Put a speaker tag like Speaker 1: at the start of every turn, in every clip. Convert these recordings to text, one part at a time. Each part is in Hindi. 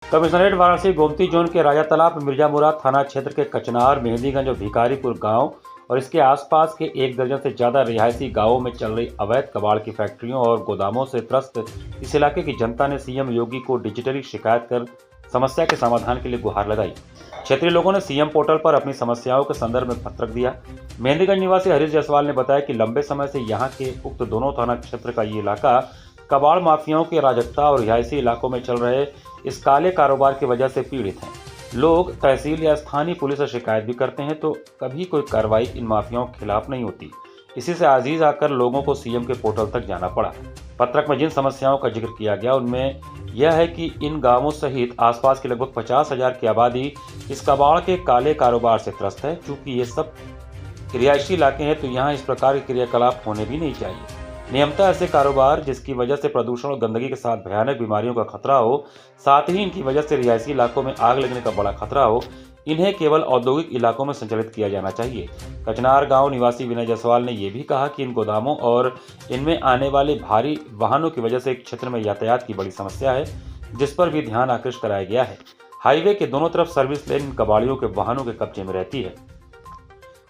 Speaker 1: कमिश्नरेट वाराणसी गोमती जोन के राजा तालाब मिर्जा मुराद थाना क्षेत्र के कचनार, मेहंदीगंज और भिखारीपुर गांव और इसके आसपास के 1 दर्जन से ज़्यादा रिहायशी गांवों में चल रही अवैध कबाड़ की फैक्ट्रियों और गोदामों से त्रस्त इस इलाके की जनता ने सीएम योगी को डिजिटली शिकायत कर समस्या के समाधान के लिए गुहार लगाई। क्षेत्रीय लोगों ने सीएम पोर्टल पर अपनी समस्याओं के संदर्भ में पत्रक दिया। मेहंदीगंज निवासी हरीश जायसवाल ने बताया कि लंबे समय से यहाँ के उक्त दोनों थाना क्षेत्र का ये इलाका कबाड़ माफियाओं की अराजकता और रिहायशी इलाकों में चल रहे इस काले कारोबार की वजह से पीड़ित हैं। लोग तहसील या स्थानीय पुलिस से शिकायत भी करते हैं तो कभी कोई कार्रवाई इन माफियाओं के खिलाफ नहीं होती। इसी से आजीज आकर लोगों को सीएम के पोर्टल तक जाना पड़ा। पत्रक में जिन समस्याओं का जिक्र किया गया उनमें यह है कि इन गांवों सहित आसपास की लगभग 50,000 की आबादी इस कबाड़ के काले कारोबार से त्रस्त है। चूंकि ये सब रिहायशी इलाके हैं तो यहाँ इस प्रकार के क्रियाकलाप होने भी नहीं चाहिए। नियमतः ऐसे कारोबार जिसकी वजह से प्रदूषण और गंदगी के साथ भयानक बीमारियों का खतरा हो, साथ ही इनकी वजह से रिहायशी इलाकों में आग लगने का बड़ा खतरा हो, इन्हें केवल औद्योगिक इलाकों में संचालित किया जाना चाहिए। कचनार गांव निवासी विनय जायसवाल ने यह भी कहा कि इन गोदामों और इनमें आने वाले भारी वाहनों की वजह से क्षेत्र में यातायात की बड़ी समस्या है, जिस पर भी ध्यान आकृष्ट कराया गया है। हाईवे के दोनों तरफ सर्विस लेन इन कबाड़ियों के वाहनों के कब्जे में रहती है,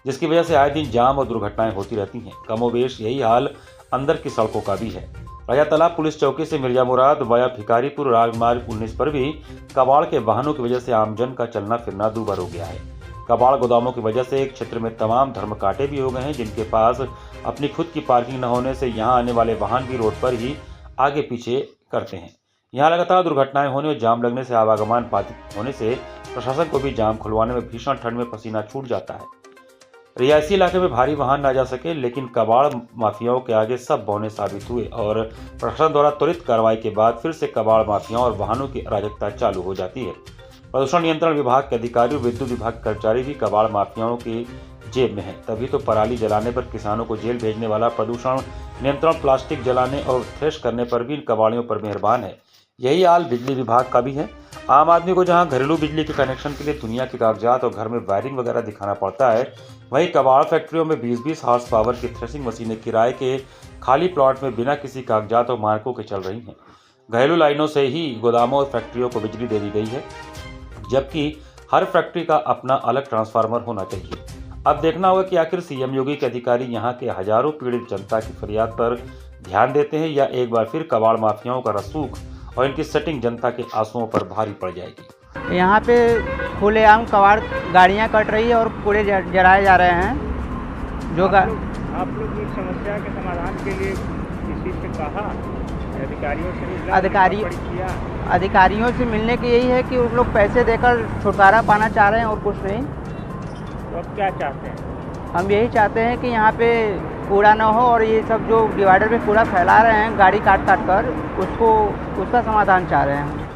Speaker 1: जिसकी वजह से आए दिन जाम और दुर्घटनाएं होती रहती हैं। कमोबेश यही हाल अंदर की सड़कों का भी है। राजा तालाब पुलिस चौकी से मिर्जा मुराद वाया भिखारीपुर राजमार्ग 19 पर भी कबाड़ के वाहनों की वजह से आमजन का चलना फिरना दूभर हो गया है। कबाड़ गोदामों की वजह से क्षेत्र में तमाम धर्मकांटे भी हो गए हैं, जिनके पास अपनी खुद की पार्किंग न होने से यहाँ आने वाले वाहन भी रोड पर ही आगे पीछे करते हैं। यहाँ लगातार दुर्घटनाएं होने और जाम लगने से आवागमन बाधित होने से प्रशासन को भी जाम खुलवाने में भीषण ठंड में पसीना छूट जाता है। रिहायशी इलाके में भारी वाहन ना जा सके, लेकिन कबाड़ माफियाओं के आगे सब बौने साबित हुए और प्रशासन द्वारा त्वरित कार्रवाई के बाद फिर से कबाड़ माफियाओं और वाहनों की अराजकता चालू हो जाती है। प्रदूषण नियंत्रण विभाग के अधिकारी और विद्युत विभाग के कर्मचारी भी कबाड़ माफियाओं की जेब में है। तभी तो पराली जलाने पर किसानों को जेल भेजने वाला प्रदूषण नियंत्रण प्लास्टिक जलाने और थ्रेश करने पर भी इन कबाड़ियों पर मेहरबान है। यही हाल बिजली विभाग का भी है। आम आदमी को जहां घरेलू बिजली के कनेक्शन के लिए दुनिया के कागजात और घर में वायरिंग वगैरह दिखाना पड़ता है, वहीं कबाड़ फैक्ट्रियों में 20-20 हॉर्स पावर की थ्रेशिंग मशीनें किराए के खाली प्लॉट में बिना किसी कागजात और मानकों के चल रही हैं। घरेलू लाइनों से ही गोदामों और फैक्ट्रियों को बिजली दे दी गई है, जबकि हर फैक्ट्री का अपना अलग ट्रांसफार्मर होना चाहिए। अब देखना होगा कि आखिर सीएम योगी के अधिकारी यहाँ के हजारों पीड़ित जनता की फरियाद पर ध्यान देते हैं या एक बार फिर कबाड़ माफियाओं का रसूख और इनकी सेटिंग जनता के आंसुओं पर भारी पड़ जाएगी।
Speaker 2: यहाँ पे खुलेआम कबाड़ गाड़ियाँ कट रही है और कूड़े जलाए जा रहे हैं। जो
Speaker 3: आप लोग इस समस्या के समाधान के लिए किसी से कहा, अधिकारियों से मिलने की यही है कि उन लोग पैसे देकर छुटकारा पाना चाह रहे हैं और कुछ नहीं। तो अब क्या चाहते हैं? हम यही चाहते हैं कि यहाँ पे कूड़ा ना हो और ये सब जो डिवाइडर पे कूड़ा फैला रहे हैं गाड़ी काट कर उसका समाधान चाह रहे हैं।